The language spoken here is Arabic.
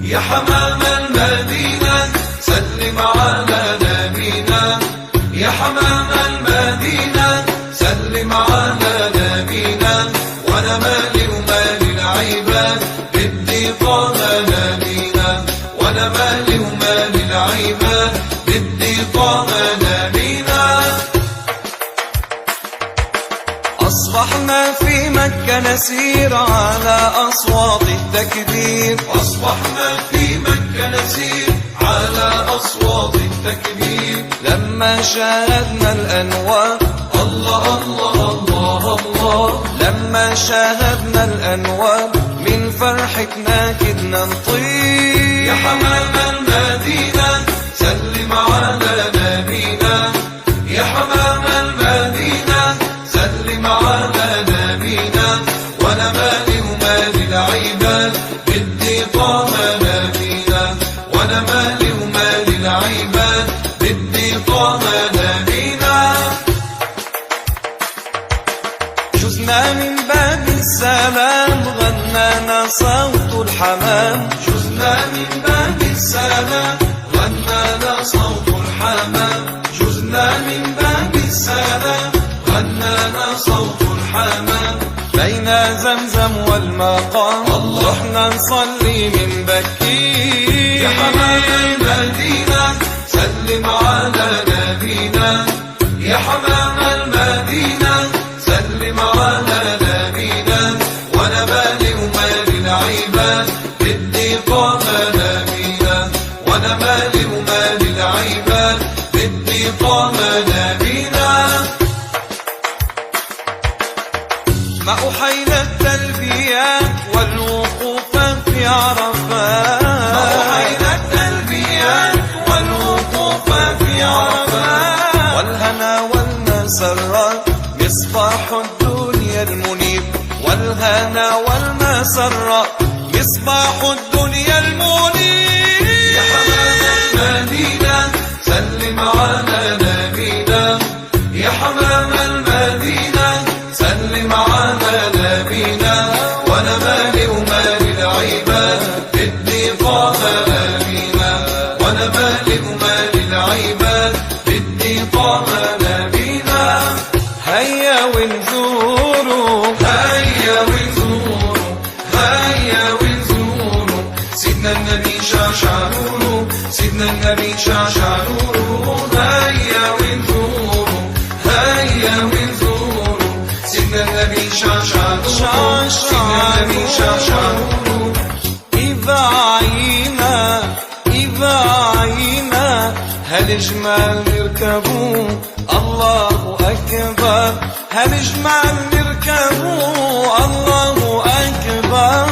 يا حمام المدينة سلم على نبينا، يا حمام المدينة سلم على نبينا، وانا مالي ومال العباد بدي طه نبينا، وانا مالي ومال العباد بدي طه نبينا. أصبحنا في مكة نسير على أصوات التكبير، أصبحنا في مكة نسير على أصوات التكبير، لما شاهدنا الأنوار الله الله الله الله، لما شاهدنا الأنوار من فرحتنا كدنا نطير. يا حمام المدينة سلم على نبينا، يا حمام المدينة سلم على نبينا، وانا مالي ومال العباد بدي طه نبينا، وانا مالي ومال العباد بدي طه نبينا. جزنا من باب السلام غنانا صوت الحمام، جزنا من باب السلام غنانا صوت الحمام، جزنا من باب السلام غنانا صوت الحمام، بين زمزم والمقام رحنا نصلي من بكير. يا حمام المدينة سلم على نبينا، يا حمام المدينة سلم على نبينا، وانا مالي ومال العباد بدي طه نبينا، وانا مالي ومال العباد بدي طه نبينا. ما أحينا التلبيات والوقوف في عرفات، ما أحينا التلبيات والوقوف في عرفات، والهنا والمسرات مصباح الدنيا المنير، والهنا والمسرات مصباح الدنيا المنير. يا حمام المدينة سلم على نبينا، يا حمام المدينة سلم على نبينا، وانا مالي ومال العباد بدي طه نبينا، وانا مالي ومال العباد بدي طه نبينا. هيا ونزوروا هيا ونزوروا هيا ونزوروا سيدنا النبي شعشع نوره، سيدنا النبي شعشع نوره، هيا ونزوروا هيا ونزوروا سيدنا النبي شعشع نوره، سيدنا النبي شعشع نوره. إذا عينا إذا عينا هالجمال نركبوا الله أكبر، هالجمال نركبوا الله أكبر.